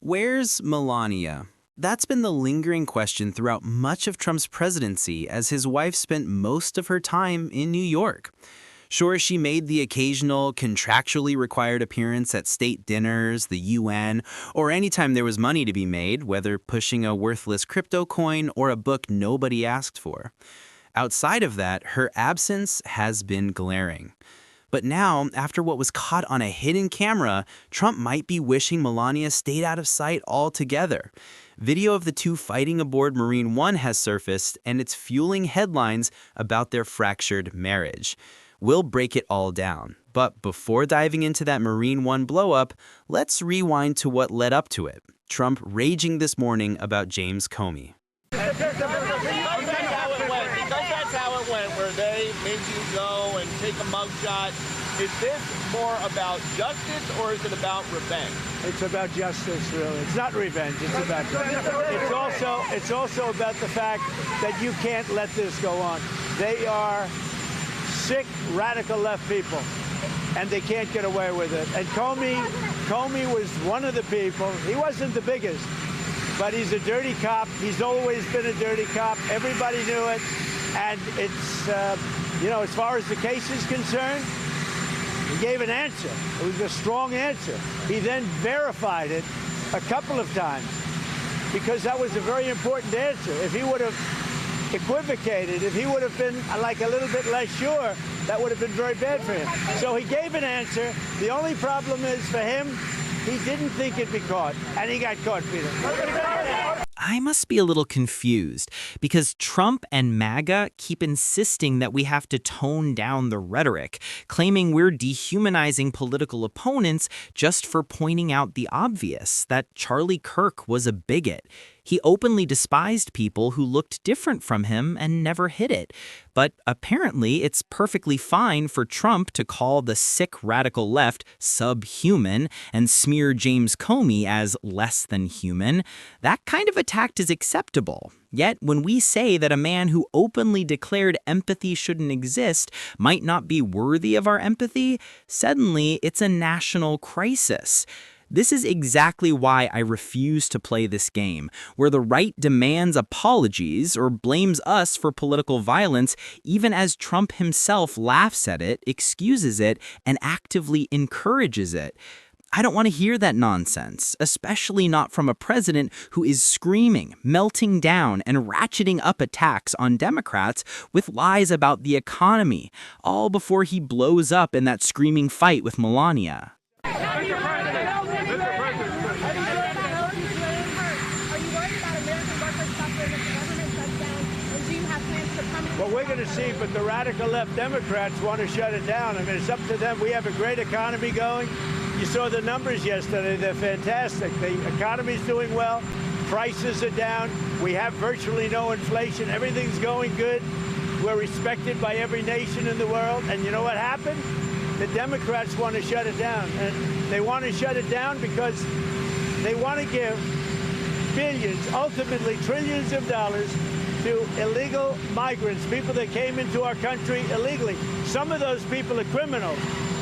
Where's Melania? That's been the lingering question throughout much of Trump's presidency, as his wife spent most of her time in New York. Sure, she made the occasional contractually required appearance at state dinners, the UN, or anytime there was money to be made, whether pushing a worthless crypto coin or a book nobody asked for. Outside of that, her absence has been glaring. But now, after what was caught on a hidden camera, Trump might be wishing Melania stayed out of sight altogether. Video of the two fighting aboard Marine One has surfaced, and it's fueling headlines about their fractured marriage. We'll break it all down. But before diving into that Marine One blowup, let's rewind to what led up to it. Trump raging this morning about James Comey. Because that's how it went, where they made you go and take a mugshot. Is this more about justice or is it about revenge? It's about justice, really. It's not revenge. It's about justice. It's also about the fact that you can't let this go on. They are sick, radical left people, and they can't get away with it. And Comey was one of the people. He wasn't the biggest, but he's a dirty cop. He's always been a dirty cop. Everybody knew it. And it's, as far as the case is concerned, he gave an answer. It was a strong answer. He then verified it a couple of times because that was a very important answer. If he would have equivocated, if he would have been like a little bit less sure, that would have been very bad for him. So he gave an answer. The only problem is for him, he didn't think it'd be caught, and he got caught, Peter. I must be a little confused because Trump and MAGA keep insisting that we have to tone down the rhetoric, claiming we're dehumanizing political opponents just for pointing out the obvious, that Charlie Kirk was a bigot. He openly despised people who looked different from him and never hid it. But apparently it's perfectly fine for Trump to call the sick radical left subhuman and smear James Comey as less than human. That kind of attack is acceptable. Yet when we say that a man who openly declared empathy shouldn't exist might not be worthy of our empathy, suddenly it's a national crisis. This is exactly why I refuse to play this game, where the right demands apologies or blames us for political violence, even as Trump himself laughs at it, excuses it, and actively encourages it. I don't want to hear that nonsense, especially not from a president who is screaming, melting down, and ratcheting up attacks on Democrats with lies about the economy, all before he blows up in that screaming fight with Melania. Well, we're going to see, but the radical left Democrats want to shut it down. I mean, it's up to them. We have a great economy going. You saw the numbers yesterday. They're fantastic. The economy's doing well. Prices are down. We have virtually no inflation. Everything's going good. We're respected by every nation in the world. And you know what happened? The Democrats want to shut it down. And they want to shut it down because they want to give billions, ultimately trillions of dollars to illegal migrants, people that came into our country illegally. Some of those people are criminals,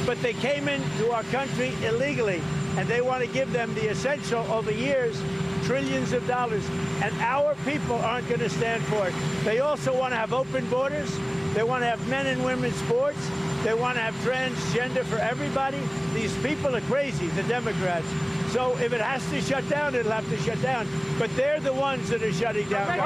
but they came into our country illegally, and they want to give them the essential over years, trillions of dollars, and our people aren't going to stand for it. They also want to have open borders. They want to have men and women's sports. They want to have transgender for everybody. These people are crazy, the Democrats. So if it has to shut down, it'll have to shut down. But they're the ones that are shutting down.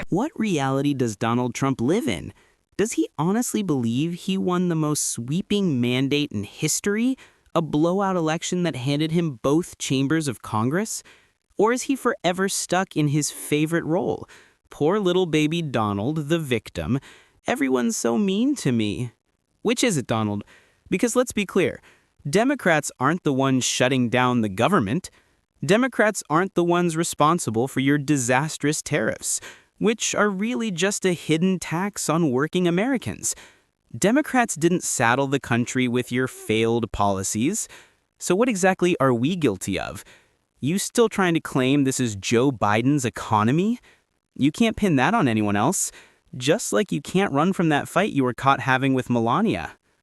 What reality does Donald Trump live in? Does he honestly believe he won the most sweeping mandate in history, a blowout election that handed him both chambers of Congress? Or is he forever stuck in his favorite role? Poor little baby Donald, the victim. Everyone's so mean to me. Which is it, Donald? Because let's be clear, Democrats aren't the ones shutting down the government. Democrats aren't the ones responsible for your disastrous tariffs, which are really just a hidden tax on working Americans. Democrats didn't saddle the country with your failed policies. So what exactly are we guilty of? You still trying to claim this is Joe Biden's economy? You can't pin that on anyone else, just like you can't run from that fight you were caught having with Melania.